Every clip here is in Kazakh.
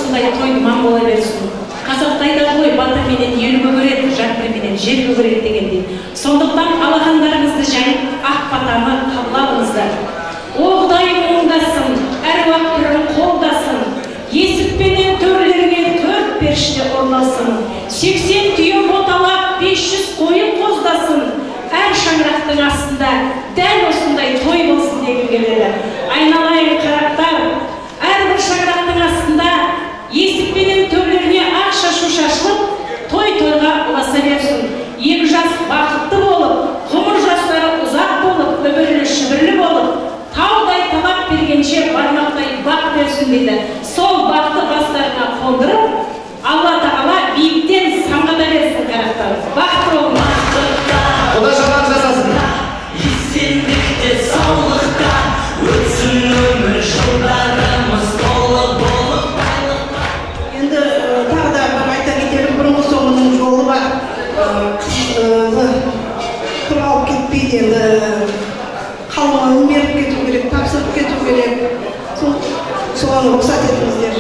осындай той ман бола берсін. Қазақта айтады ғой, бата менен ел көгереді, жат менен жер көгереді дегендей. Сондықтан қалағандарыңызды жайып, ақ батаны қабыл алыңыздар. О Құдайым оңдасын, әруақ бірін қолдасын, есікпенен төрлерге 4 періште орналсын, 80 түйе боталап 500 қойын қоздасын, әр шаңырақтың астында дәл осындай той болсын дегім келеді. Айналайын қарақтар, әрбір шаңырақтың астында есікпенен төрлеріне ақ шашу шашылып, той-тойға ұласа берсін. Екі жас бақытты болып, ғұмыр жастары ұзақ болып, өбірлі-шүбірлі болып, таудай талап бергенше бармақтай бақ берсін дейді. Сол бақты бастарына қондырып, Алла Тағала биіктен самғата берсін қарақтар. Бақытты болыңыз. Құда жаман жасасын. Есендікте саулықта өтсін өмір жылдарымыз толы болып байлықта. Енді тағы да айта кетелік, бұрынғы соңының жолы бар. Кім алып кетпейді, енді қалмағын беріп кету керек, тапсырып кету керек. Соған рұқсат етіңіздер.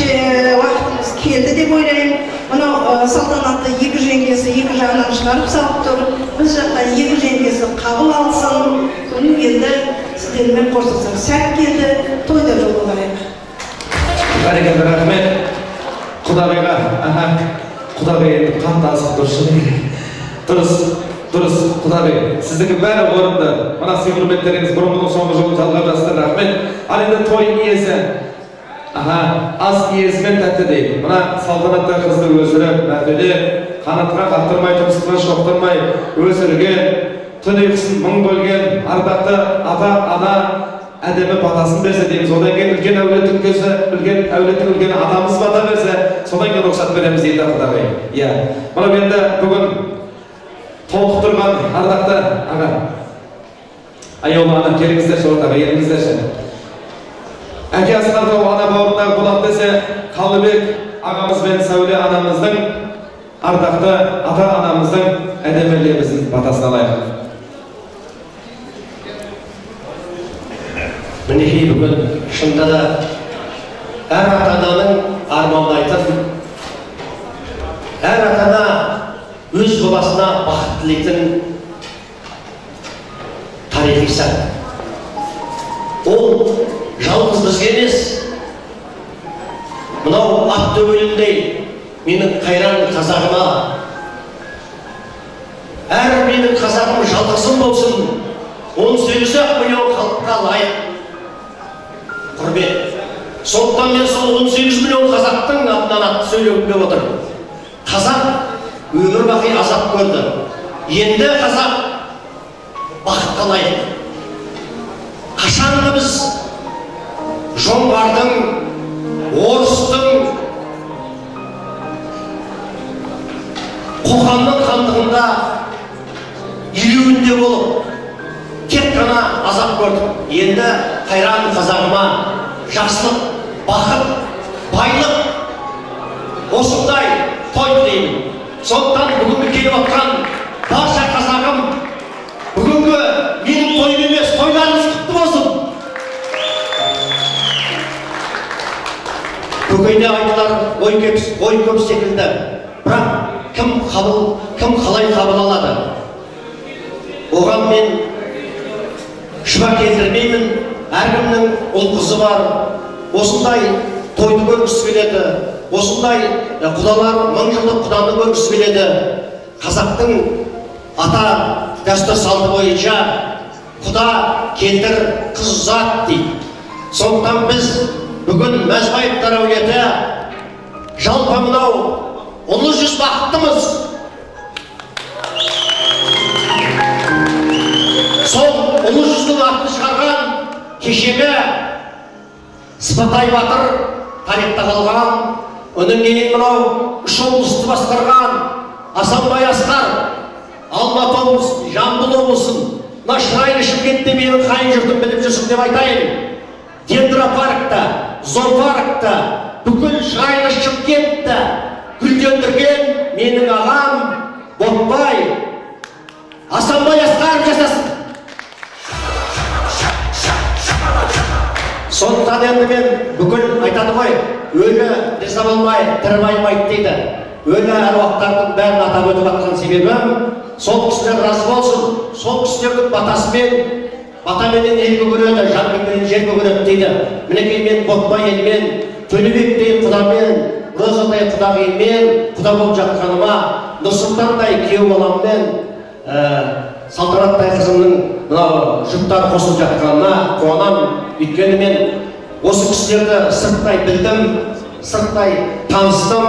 Уақытымыз келді деп ойлаймын. Мынау салтанатты екі жеңгесі екі жағынан шығарып салып тұр. Біз жақтан екі жеңгесі қабыл алсын. Соны енді сіздермен қоштасар сәт келді. Тойда жол болайық. Бәрекелді, рахмет. Құдағиға, Құдағи енді қатты асып тұршы. Дұрыс, Құдағи. Сіздікі бәрі орынды. Мына сый құрметтеріңіз бұрынғының соңғы жолын жалғап жатыр, рахмет. Ал енді той иесі. Ас иесімен тәтті дейді. Мына салтанатты қызды өсіріп, мәртебе, қанатқа қақтырмай, тұмсыққа шоқтырмай, өсірген, түн ұйқысын мың бөлген, ардақты ата, ана, әдемі батасын берсе дейміз. Одан кейін үлкен әулеттің көзі, әулеттің үлкен анамыз бата берсе, содан кейін рұқсат береміз дейді Құдағи. Мына енді бүгін толқып тұрған ардақты аға. Аяулы ана, келіңіздерші ортаға, еліңіздерші. Әке асқарда ана бауырындағы бұлақ десе, Қалыбек ағамыз бен Сәуле анамыздың, ардақты ата анамыздың әдемілебізін батасын алайық. Мінекей бүгін шында да әр ата-ананың армандайтын, әр ата-ана өз баласына бақыт тілейтін тарихи сәт. Ол жалғыз бізге емес, мынау ат дөңгеліндей менің қайран қазағыма, әр менің қазағым жалғызым болсын, 18 миллион халыққа лайық құрмет. Сондықтан мен сол 18 миллион қазақтың атынан атты сөйлегім келіп отыр. Қазақ өмір бақи азап көрді. Енді қазақ бақытқа лайық. Қашанғы біз жоңғардың, орыстың, қоқанның хандығында илеуінде болып, тек қана азап көрдік. Енді қайран қазағыма жақсылық, бақыт, байлық, осындай той тілеймін. Сондықтан бүгінгі келіп отқан барша қазағым, бүгінгі менің тойым емес, тойларыңыз құтты болсын. Көкейде айтылар ой көп секілді, бірақ кім қалай қабыл алады? Оған мен шүбә келтірмеймін. Әркімнің ұл қызы бар. Осындай тойды көргісі келеді. Осындай құдалар мың жылдық құданы көргісі келеді. Қазақтың ата дәстүр салты бойынша құда келтір, қыз ұзат дейді. Сондықтан біз бүгін Мәзбаевтар әулеті жалпы мынау ұлы жүз бақыттымыз. Сол ұлы жүздің атын шығарған кешегі Сыпатай батыр тарихта қалған, одан кейін мынау үш облысты басқарған Асанбай Асқар, Алматы облысын, Жамбыл облысын, мына шырайлы Шымкентте менің қайын жұртым біліп жүрсің деп айтайын. Дендропаркта, зоопаркта, бүкіл шырайлы Шымкентті гүлдендірген менің ағам Ботбай Асанбай Асқаров жасасын. Сондықтан енді мен бүкіл айтады ғой, өлі риза болмай, тірі байымайды дейді. Өлі әруақтардың бәрін атап өтіп жатқан себебім, сол кісілер разы болсын, сол кісілердің батасымен, батаменен ел көгереді, жанменен жер көгереді дейді. Мінекей мен Ботбай елмен, Төлебектей құдамен, Розадай құдағимен құда болып жатқаныма, Нұрсұлтандай күйеу баламмен, Салтанаттай қызымның мынау жұптар қосылып жатқанына қуанамын. Өйткені мен осы кісілерді сырттай білдім, сырттай таныстым.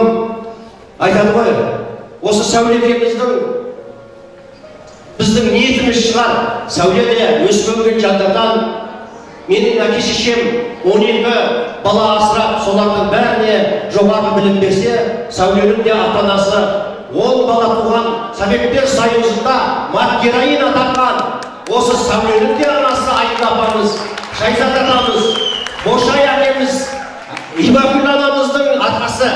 Айтады ғой, осы сәулетеміздің біздің ниетіміз шығар. Сәуледе өсіп өнген жандардан менің әке-шешем 12 бала асырап, солардың бәріне жоғары білім берсе, Сәуленің де ата-анасы 10 бала туған Советтер Союзында мат-героин атанған осы Сәуленің де анасы Айгүл апамыз, Шайзат ағамыз, Бошай әкеміз, Ибагүл анамыздың арқасы.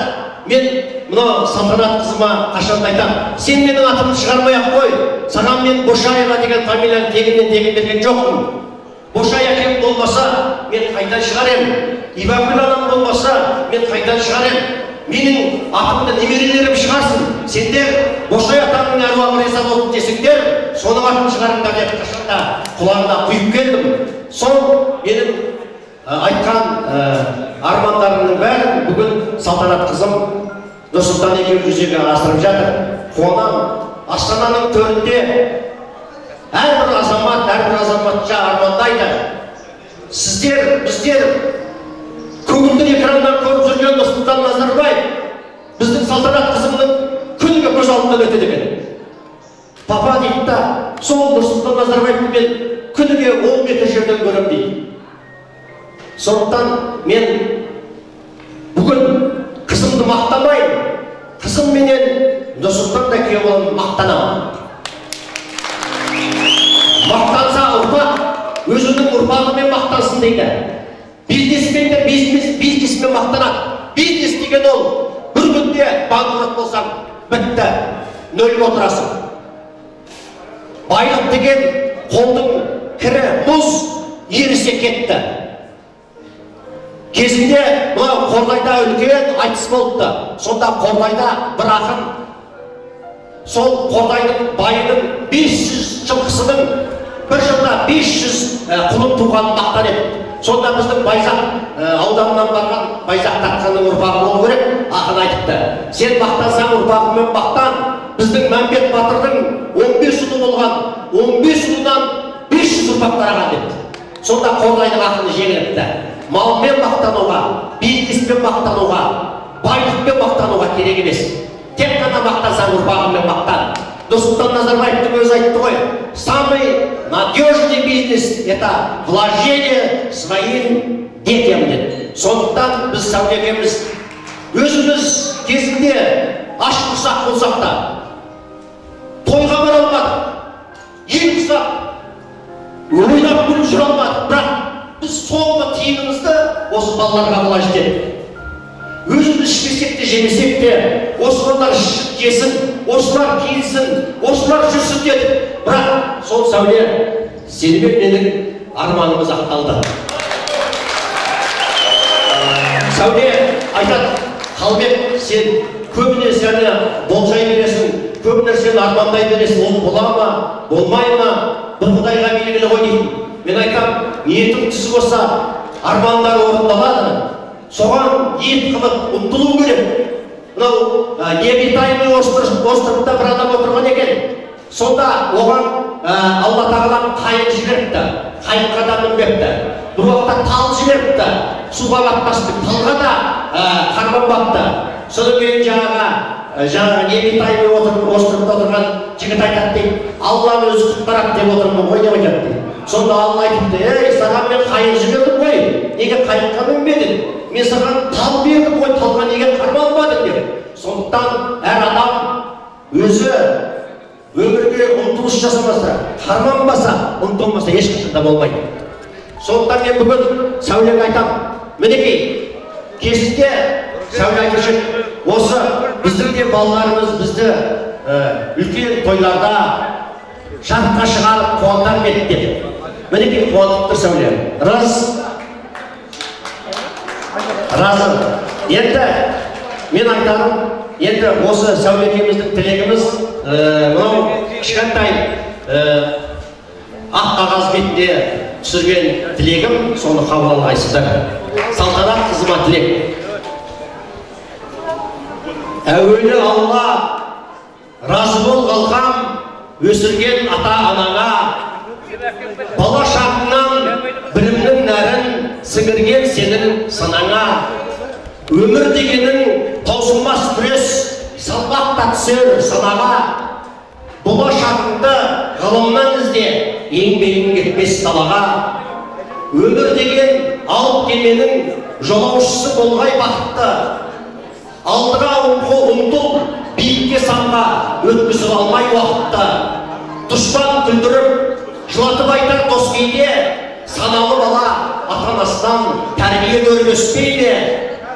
Мен мына Салтанат қызыма қашанда айтамын, сен менің атымды шығармай-ақ қой, саған мен Бошаева деген фамилияны тегіннен тегін берген жоқпын. Бошай әкем болмаса, мен қайдан шығарем? Ибагүл анам болмаса, мен қайдан шығарем? Менің атымды немерелерім шығарсын. Сендер Бошай атамның әруағы риза болып десеңдер, соның атын шығарыңдар деп қашанда құлағына құйып келдім. Сол менің айтқан армандарымның бәрін бүгін Салтанат қызым Нұрсұлтан екеуі жүзеге асырып жатыр. Қуанамын. Астананың төрінде әрбір азаматша армандайды. Сіздер, біздер көгілдір экраннан көріп жүрген Нұрсұлтан Назарбаев біздің Салтанат қызымның күніге көз алдынан өтеді екен. Папа дейді да, сол Нұрсұлтан Назарбаевты мен күніге 10 метр жерден көрем дейді. Сондықтан мен бүгін қызымды мақтамайын, қызым менен Нұрсұлтан да күйеу баламды мақтанамын. Мақтанса ұрпақ, өзінің ұрпағымен мақтансын дейді. Бизнесмендер бизнесмен мақтанады. Бизнес деген ол бір күнде банкрот болсаң, бітті, нөлге отырасың. Байлық деген қолдың кірі, мұз ерісе кетті. Кезінде мына Қорғайда үлкен айтыс болыпты. Сонда Қорғайда бір ақын сол Қорғайдың байының 500 жылқысының бір жылда 500 құлын туғанын мақтан еді. Сонда біздің Байзақ ауданынан барған Байзақ Тартқанның ұрпағы болу керек, ақын айтыпты. Сен мақтансаң ұрпағыңмен мақтан. Біздің Мәмбет Батырдың 15 ұлы болған, 15 ұлынан 500 ұрпақ тараған деді. Сонда Қорғайдың ақыны жеңіліпті. Малмен мақтануға, бизнеспен мақтануға, байлықпен мақтануға керек емес. Тек қана мақтансаң ұрпағыңмен мақтан. Нұрсұлтан Назарбаевтың өзі айтты ғой, самый надежный бизнес – это вложение своим детям деді. Сондықтан біз сәулегеміз өзіміз кезінде аш құрсақ болсақ та тойға бара алмадық, ел ұсақ ойлап күліп жүре алмадық, бірақ біз соңғы тиынымызды осы балаларға былай жетеді. Өзіміз ішпесек те жемесек те, осылар жесін, осылар киінсін, осылар жүрсін деді. Бірақ сол Сәуле, сенімен менің арманымыз ақталды. Сәуле айтады, Қалбек, сен көп нәрсені болжай бересің, көп нәрсені армандай бересің, ол бола ма, болмай ма, бұл Құдайға белгілі ғой дейді. Мен айтам, ниетің түсі болса, армандар орындалады. Соған ниет қылып ұмтылу керек. Мынау необитаемый островта бір адам отырған екен. Сонда оған Алла тағала қайық жіберіпті, қайыққа да мінбепті. Бір уақытта тал жіберіпті, суға батпасын, талға да қарманбапты. Содан кейін жаңағы необитаемый островта отырған жігіт айтады дейді, Алланы өзі құтқарады деп отырмын ғой деп айтады дейді. Сонда Алла айтыпты, саған мен қайық жібердім ғой, неге қайыққа мінбедің? Мен саған тал бердім ғой, талға неге қарманбадың деп. Сондықтан әр адам өзі өмірге ұмтылыс жасамаса, қарманбаса, ұмтылмаса ешқашан да болмайды. Сондықтан мен бүгін Сәулеге айтамын. Мінекей, кезінде Сәуле айтушы осы біздің де балаларымыз бізді үлкен тойларда жарыққа шығарып қуантар ма еді деп. Мінекей қуантып тұр Сәуле. Разы. Енді мен айтарым, енді осы Сәуле екеуміздің тілегіміз мынау кішкентай ақ қағаз бетінде түсірген тілегім, соны қабыл алғайсыздар. Салтанат қызыма тілек. Әуелі Алла, разы бол қалқам, өсірген ата-анаңа, бала шағыңнан білімнің нәрін сіңірген сенің санаңа. Өмір дегенің таусылмас күрес, салмақта түсер санаға. Болашағыңды ғылымнан ізде, еңбегің кетпес далаға. Өмір деген алып кеменің жолаушысы болғай бақытты. Алдыға ұмтыл, биікке самға өткізіп алмай уақытты. Дұшпан күлдіріп, жылатып айтар дос кейде, саналы бала ата-анасынан тәрбие көрмеспейді.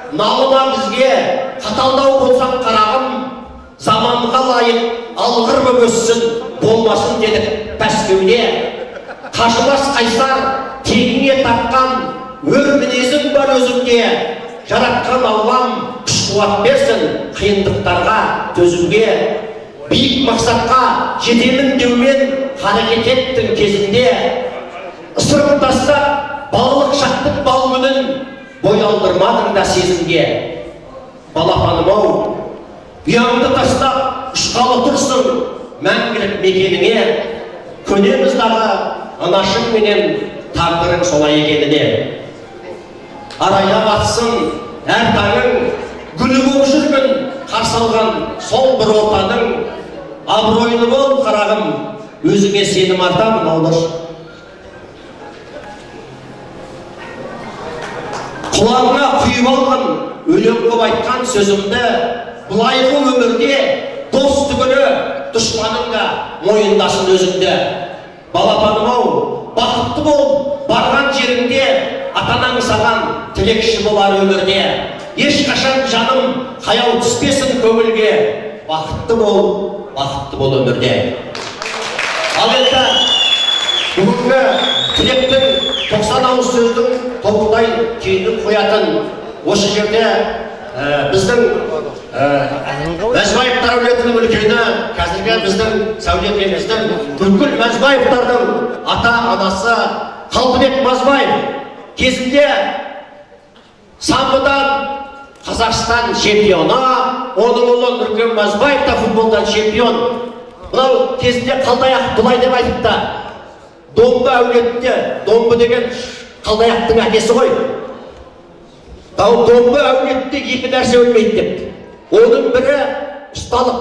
Налыма бізге қаталдау болсаң қарағым, заманға лайық алғыр боп өссін, болмасын дедік пәскеуде. Қажымас қайсар тегіңе таққан, өр мінезің бар өзіңде. Жаратқан Аллам күш-қуат берсін қиындықтарға төзуге. Биік мақсатқа жетемін деумен харекет еттің кезінде. Ысырып тастап балалық шақтың бал күнін бой алдырмадың да сезімге. Балапаным-ау, ұяңды тастап ұшқалы тұрсың мәңгілік мекеніңе. Көнеміз дағы анашың менен тағдырың солай екеніне. Арайда батсын әр таңың, гүлі боп жүргін қарсы алған сол бір ортаның. Абыройны бол қарағым, өзіңе сенім артамын аударшы. Құлағына құйып алған өлең көп айтқан сөзімді, бұлайғы өмірде дос түгілі дұшпаның да мойындасын өзіңді. Балапаным-ау, бақытты бол барған жеріңде, ата-анаң саған тілекші болар өмірде. Ешқашан жаным қаяу түспесін көңілге, бақытты бол өмірде. Ал енді бүгінгі тілектің 90 ауыз сөздің тобықтай түйінін қоятын осы жерде біздің Мәзбаевтар әулетінің үлкені, қазіргі біздің Сәуле екеуміздің бүкіл Мәзбаевтардың ата-анасы Қалдыбек Мазбаев кезінде самбодан Қазақстан чемпионы, оның ұлы Нұркен Мазбаев та футболдан чемпион. Бұнау кезінде Қалдаяқ бұлай деп айтыпты. Домбы әулетінде, Домбы деген Қалдаяқтың әкесі ғой. Домбы әулетінде екі нәрсе өлмейді деп. Оның бірі ұсталық.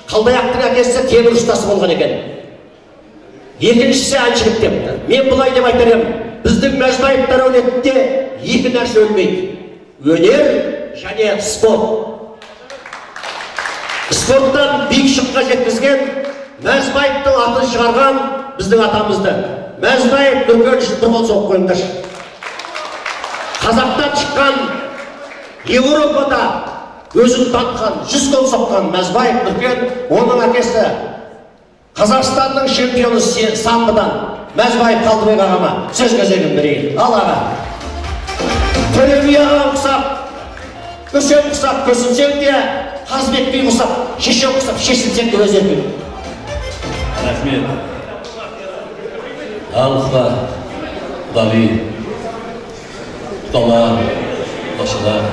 Қалдаяқтың әкесі темір ұстасы болған екен. Екіншісі әншілік депті. Мен бұлай деп айтарым, біздің Мәзбаевтар әулетінде екі нәрсе өлмейді. Өнер және спорт. Спорттан биік шыққа жеткізген, Мәзбаевтың атын шығарған біздің атамызды. Мәзбаев Нұркен үшін бір қол соғып қойыңдаршы. Қазақтан шыққан, Еуропада өзін танытқан, 100 қол соққан Мәзбаев Нұркен, оның әкесі Қазақстанның чемпионы самбодан Мәзбаев Қалдыбек ағама сөз кезегін берейін. Ал аға. Төлеби аға ұқсап, көсем ұқсап көсінсең де, Қазбек би ұқсап, шеше ұқсап шешінсең де өз еркің. Рахмет. Алыққа, Құдали, Құдалар, Құдашылар.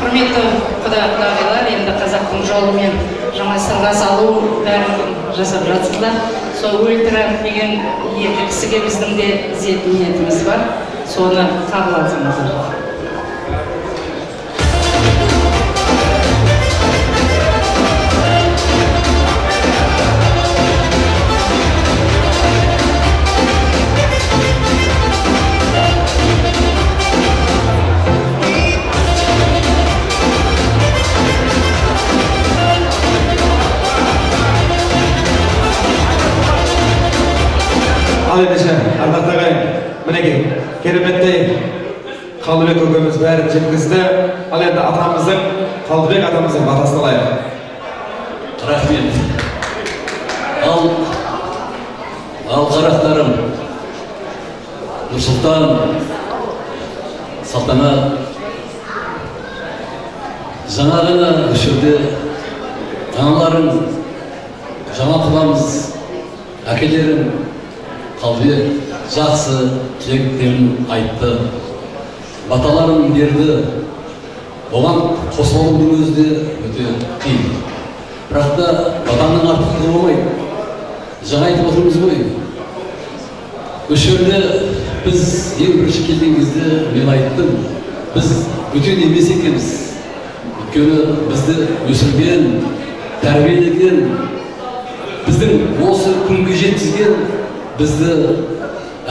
Құрметті құдағилар, енді қазақтың жолымен жаңа сырға салу бәрін жасап жатсыздар. Сол өлтірәк деген екі кісіге біздің де ізет ниетіміз бар. Соны қабыл алсаңыздар. ендеше ардақты ағайын, мінекей кереметтей Қалдыбек көкеміз бәрін жеткізді. Ал енді Қалдыбек атамыздың батасын алайық. Рахмет. Ал қарақтарым, Нұрсұлтан, Салтанат, жаңағы үшірде жаңаларың, жаңа құламыз, әкелерім, Қалдыбек жақсы тілектерін айтты. Баталарын берді, оған қосылудың өзі де өте қиын. Бірақ та батаның артықтығы болмайды. Жаңа айтып отырмыз ғой. Осы жерде біз ең бірінші келген кезде мен айттым, біз бөтен емес екенбіз. Өйткені бізді өсірген, тәрбиелеген, біздің осы күнге жеткізген, бізді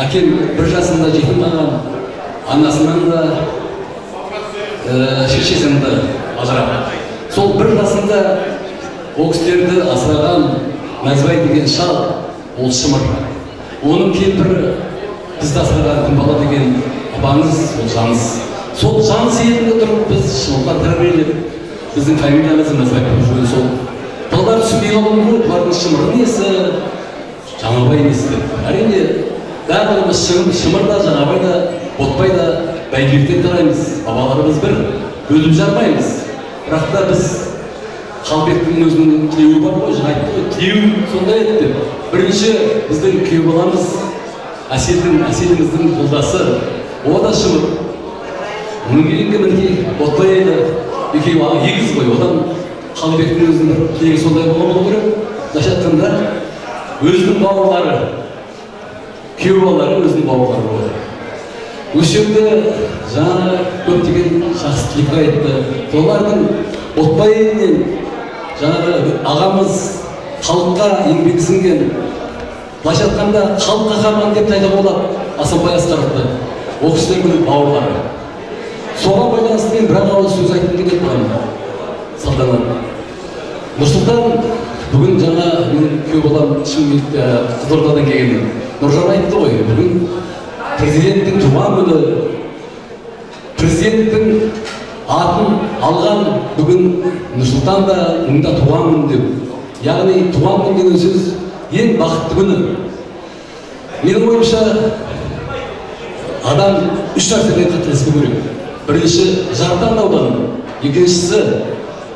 әкем бір жасында жетім қалған, анасынан да шешесінен де ажырап. Сол бір жасында ол кісілерді асыраған Мәзбай деген шал, ол Шымыр. Оның кемпірі бізді асыраған Күнбала деген апаңыз, ол Жаныс. Сол Жаныс елінде тұрып біз Шымырға тәрбиелеп, біздің фамилиямызды Мәзбай қылып жүрген сол. Балалар түсінбей қалған ғой, бұлардың Шымырдың несі, Жаңабай несі деп. Әрине, бәріміз Шымыр да, Жаңабай да, Ботбай да, Бәйбектен тараймыз. Бабаларымыз бір, бөліп жармаймыз. Бірақ та біз Қалбектің өзінің тілеуі бар ғой, жаңа айтты ғой, тілеуі сондай еді деп. Бірінші біздің күйеу баламыз әселіміздің жолдасы, о да Шымыр. Оның кейінгі мінекей Ботбай еді, екеуі егіз ғой, одан Қалбектің өзінің тілегі сондай болу керек. Былайша айтқанда өзінің бауырлары, күйеу балалары өзінің бауырлары болады. Осы жерде жаңа көптеген жақсы тілек айтты. Солардың Ботбаймен жаңағы ағамыз халыққа еңбек сіңген, былайша айтқанда халық қаһарманы деп айтуға болады Асанбай Асқаровты. Ол кісілердің бауырлары. Соған байланысты мен бір ауыз сөз айтқым келеді маған. Салтанат. Нұрсұлтан бүгін жаңа менің күйеу балам Қызылордадан келген Нұржан айтты ғой, бүгін президенттің туған күні, президенттің атын алған бүгін Нұрсұлтан да мұнда туған күн деп. Яғни туған күн деген сөз ең бақытты күні. Менің ойымша адам үш нәрседен қателеспеу керек. Бірінші жар таңдаудан, екіншісі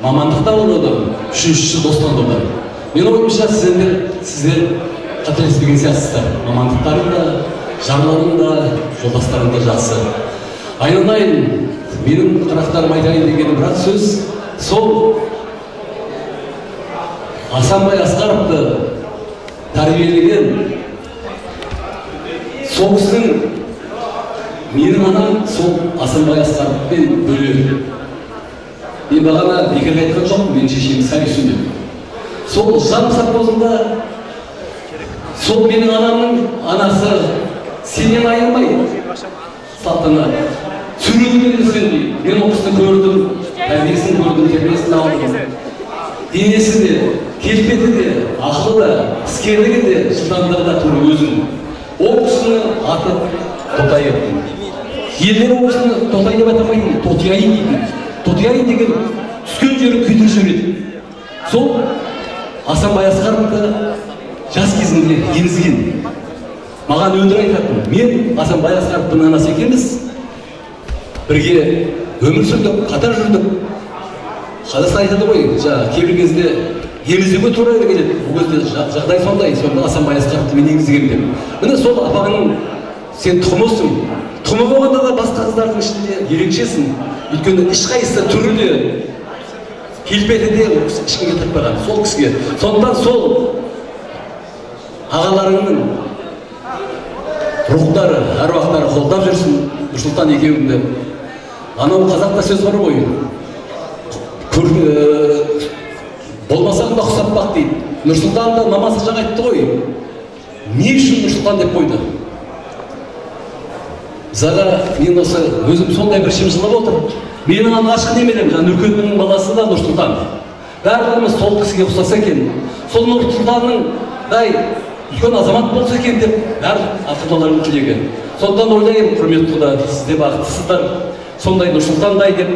мамандық таңдаудан, үшіншісі дос таңдаудан. Менің ойымша сіздер қателеспеген сияқтысыздар. Мамандықтарың да, жарларың да, жолдастарың да жақсы. Айналайын, менің қарақтарым айтайын дегенім бірақ сөз, сол Асанбай Асқаровты тәрбиелеген, сол кісінің менің анам сол Асанбай Асқаровпен бөлек. Мен бағана бекер айтқан жоқпын, мен шешем сәл түсіндім. Сол жан совхозында сол менің анамның анасы сенен айырмай, Салтанат, сүрінген сендей. Мен ол кісіні көрдім, тәрбиесін көрдім, тәрбиесін алдым. Денесі де, келбеті де, ақылы да, іскерлігі де, жылдамдығы да тұры өзің. Ол кісіні аты Тотай еді. Елдері ол кісіні Тотай деп атамайтын, Тотияйын дейді. Тотияйын деген түскен жері күйдіріп жібереді. Сол Асанбай Асқаровты жас кезінде емізген. Маған өндір айтатын, мен Асанбай Асқаровтың анасы екенбіз. Бірге өмір сүрдік, қатар жүрдік. Қазақстан айтады ғой, кейбір кезде емізуге тура келеді. Бұл кезде жағдай сондай, сонда Асанбай Асқаровты мен емізген деп. Міне сол апағының сен тұқымысың. Тұқымы болғанда да басқа қыздардың ішінде ерекшесің. Өйткені ешқайсысы түрі де, келбеті де ешкімге тартпаған, сол кісіге. Сондықтан сол ағаларыңның рухтары, әруақтары қолдап жүрсін, Нұрсұлтан екеуіңді. Анау қазақта сөз бар ғой, болмасаң да ұқсап бақ дейді. Нұрсұлтан да мамасы жаңа айтты ғой, не үшін Нұрсұлтан деп қойды? Заға мен осы өзім сондай бір шымжылып отыр. Менің алғашқы немерем, Нұркеннің баласы да Нұрсұлтан. Бәріміз сол кісіге ұқсаса екен. Сол Нұрсұлтанның үлкен азамат болса екен деп барлық ата-аналардың тілегі. Сондықтан ойлаймын, құрметті құда, сіз де бақыттысыздар. Сондай Нұрсұлтандай деп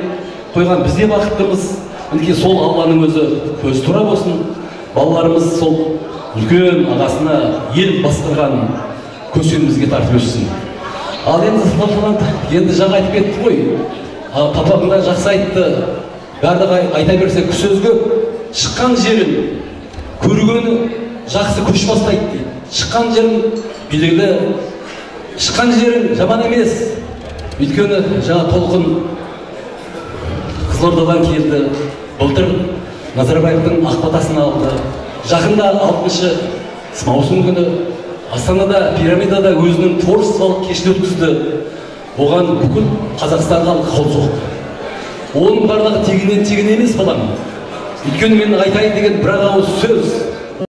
қойған біз де бақыттымыз. Мінекей сол Алланың өзі көз тура болсын. Балаларымыз сол үлкен ағасына ел басқарған көсемімізге тартып өссін. Ал енді жаңа айтып кетті ғой. Папам да жақсы айтты. Барлығы айта берсе сөзге шыққан жерін көргені жақсы көш бастайды дейді. Шыққан жерін белгілі, шыққан жерін жаман емес. Өйткені жаңа толқын Қызылордадан келді. Былтыр Назарбаевтың Ақбатасын алды. Жақында 6-шы маусым күні Астанада пирамидада өзінің творчестволық кешін өткізді. Оған бүкіл Қазақстанға қол соқты. Оның барлығы тегінен емес балам. Өйткені мен айтайын деген бір ауыз сөз.